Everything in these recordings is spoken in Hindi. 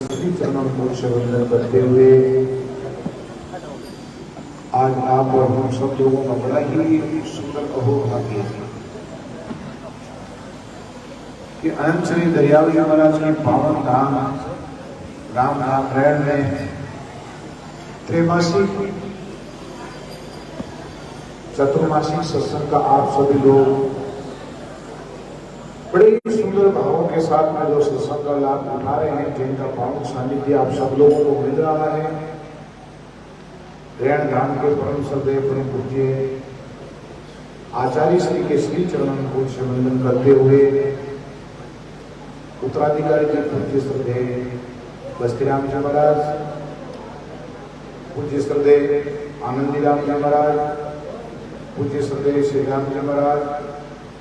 श्री चरणों को वंदन करते हुए आज आप और हम सब लोगों का बड़ा ही सुंदर अहोभाग्य है कि अनंत श्री दरियावी महाराज के पावन धाम राम धाम रैण में त्रैमासिक चतुर्मासिक सत्संग का आप सभी लोग बड़े ही सुंदर भावों के साथ में जो सत्संग का लाभ उठा रहे हैं, जिनका पावन सानिध्य आप सब लोगों को मिल रहा है। रैण धाम के परम श्रद्धेय परम पूज्य आचार्य श्री के श्री चरणों को वंदन करते हुए उत्तराधिकारी जी पूज्य श्रद्धेय बस्तीराम जी महाराज, पूज्य श्रद्धेय आनंदीराम जी महाराज, पूज्य श्रद्धेय श्री राम जी महाराज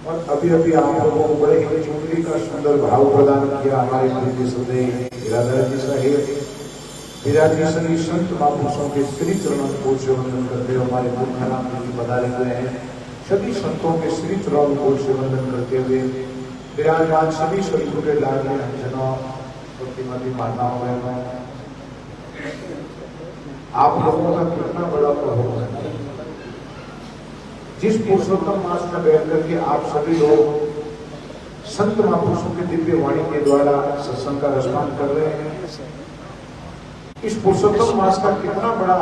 और अभी अभी आप लोगों को बड़े ही चुनरी का सुंदर भाव प्रदान किया हमारे पूज्य श्रद्धेय गिराधर जी साहेब विराजी संत महापुरुषों के श्री चरणों को वंदन करते हुए हमारे मूर्खाराम जी पधारे हुए हैं। सभी संतों के श्री चरणों को वंदन करते हुए विराजमान सभी संतों के लाडले अंजनों प्रतिमति माताओं बहनों, आप लोगों का कितना बड़ा प्रभाव है। जिस पुरुषोत्तम मास में बैठ करके आप सभी लोग संत महापुरुषों की दिव्य वाणी के द्वारा सत्संग का रसपान कर रहे हैं, इस पुरुषोत्तम मास का कितना बड़ा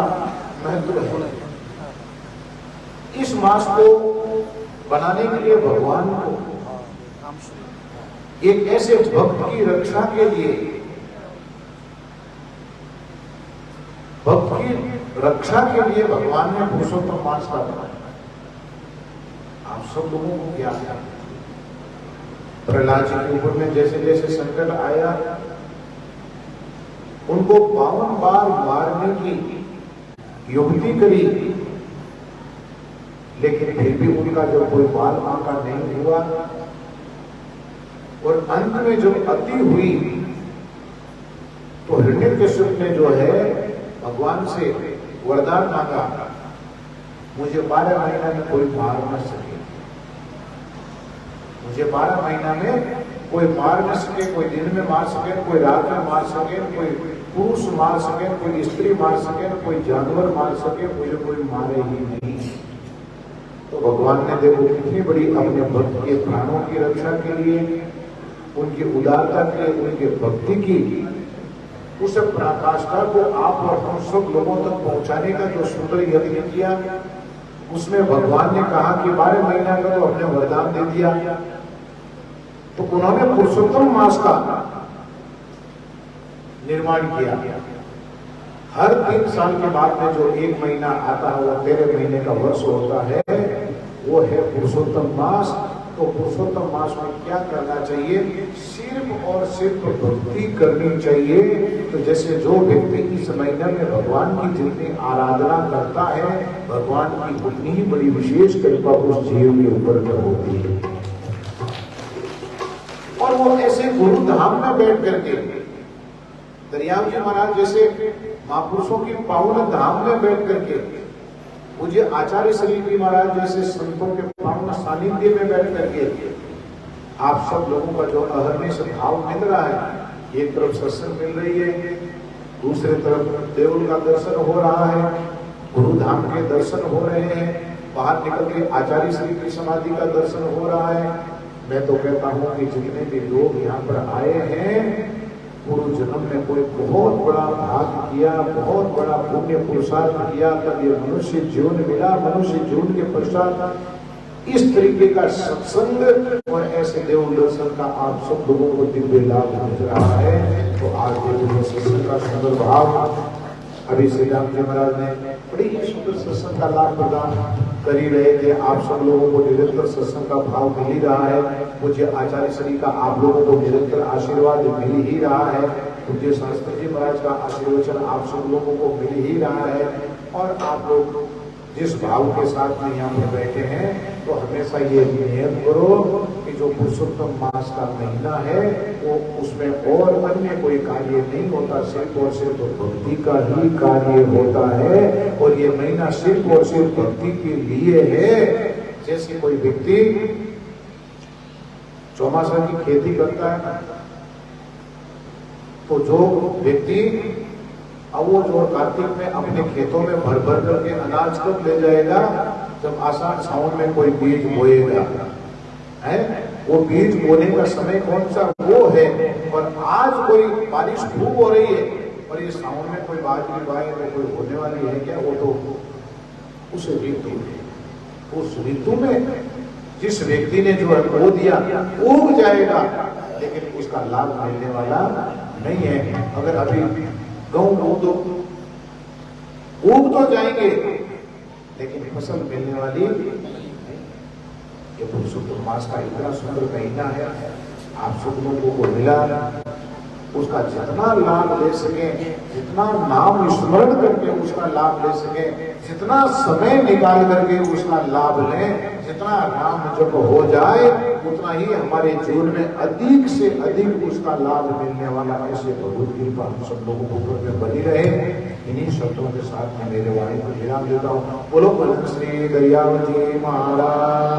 महत्व है। इस मास को बनाने के लिए भगवान को एक ऐसे भक्त की रक्षा के लिए, भक्त की रक्षा के लिए भगवान ने पुरुषोत्तम मास का बनाया। आप सब लोगों को क्या है, प्रहलाद जी के ऊपर में जैसे जैसे संकट आया, उनको 52 बार मारने की युक्ति करी, लेकिन फिर भी उनका जब कोई बाल बांका नहीं हुआ और अंत में जब अति हुई तो हिरण्यकश्यप ने जो है भगवान से वरदान मांगा, मुझे 12 महीना में कोई मार न सके, मुझे 12 महीना में कोई मार न सके, कोई दिन में मार सके, कोई रात में मार सके, कोई पुरुष मार सके, कोई स्त्री मार सके, कोई जानवर मार सके, मुझे कोई मारे ही नहीं। तो भगवान ने देखो कितनी बड़ी अपने भक्त के प्राणों की रक्षा के लिए, उनकी उदारता के लिए, उनके भक्ति की उस पराकाष्ठा को आप और हम सब लोगों तक पहुंचाने का जो सुंदर यत्न किया, उसमें भगवान ने कहा कि 12 महीना का तो अपने वरदान दे दिया, तो उन्होंने पुरुषोत्तम मास का निर्माण किया। हर 3 साल के बाद में जो 1 महीना आता है, वो 13 महीने का वर्ष होता है, वो है पुरुषोत्तम मास। तो पुरुषोत्तम मास में क्या करना चाहिए, सिर्फ और सिर्फ भक्ति करनी चाहिए। तो जैसे जो व्यक्ति इस महीने में भगवान की जितनी आराधना करता है, भगवान की उतनी ही बड़ी विशेष कृपा उस जीव के ऊपर होती है। और वो ऐसे गुरु धाम में बैठ करके दरियाव जी महाराज जैसे महापुरुषों की पावन धाम में बैठ करके, मुझे आचार्य श्री जी महाराज जैसे संतों के पावन सानिध्य में बैठ करके आप सब लोगों का जो अहर्निश भाव मिल रहा है, एक तरफ सत्संग मिल रही है, दूसरी तरफ देवल का दर्शन हो रहा है, गुरु धाम के दर्शन हो रहे हैं, बाहर निकल के आचार्य श्री की समाधि का दर्शन हो रहा है। मैं तो कहता हूँ कि जितने भी लोग यहाँ पर आए हैं, पूर्व जन्म में कोई बहुत बड़ा भाग किया, बहुत बड़ा पुण्य पुरुषार्थ किया, तब ये मनुष्य जीवन मिला। मनुष्य जीवन के पश्चात इस तरीके का सत्संग और ऐसे देव दर्शन का आप सब लोगों को दिव्य लाभ मिल रहा है। तो आज देव सत्संग का सुंदर भाव अभी श्री राम जी महाराज ने बड़ी ही सुंदर सत्संग का लाभ प्रदान कर ही रहे थे। आप सब लोगों को निरंतर सत्संग का भाव मिल ही रहा है। पूज्य आचार्य श्री का आप लोगों को निरंतर आशीर्वाद मिल ही रहा है। पूज्य शास्त्री जी महाराज का आशीर्वचन आप सब लोगों को मिल ही रहा है। और आप लोग जिस भाव के साथ में यहाँ पर बैठे हैं, तो हमेशा ये नियत करो कि जो पुरुषोत्तम मास का महीना है, वो उसमें और अन्य कोई कार्य नहीं होता, सिर्फ और सिर्फ भक्ति का ही कार्य होता है। और ये महीना सिर्फ और सिर्फ भक्ति के लिए है। जैसे कोई व्यक्ति चौमासा की खेती करता है, तो जो व्यक्ति अवोज और कार्तिक में अपने खेतों में भर भर करके अनाज कब ले जाएगा, जब आषाढ़ सावन में कोई बीज बोएगा, है वो बीज बोने का समय कौन सा वो है। और आज कोई बारिश खूब हो रही है और ये सावन में कोई बाजरी बाए तो कोई होने वाली है क्या, वो तो उस ऋतु उस ऋतु में जिस व्यक्ति ने जो है वो दिया उग जाएगा, लेकिन उसका लाभ मिलने वाला नहीं है। अगर अभी गेहूं बो दो उग तो जाएंगे लेकिन फसल मिलने वाली नहीं। ये पुरुषोत्तम मास का इतना सुंदर महीना है, आप सब लोगों को मिला, उसका जितना लाभ ले सके, जितना नाम स्मरण करके उसका लाभ ले सके, जितना समय निकाल करके उसका लाभ लें, जितना नाम जप हो जाए उतना ही हमारे जीवन में अधिक से अधिक उसका लाभ मिलने वाला। ऐसे भगवत कृपा हम सब लोगों को ऊपर में बनी रहे। इन्हीं शब्दों के साथ मैं मेरे वाणी को विराम देता हूँ। बोलो श्री दरियाव जी महाराज।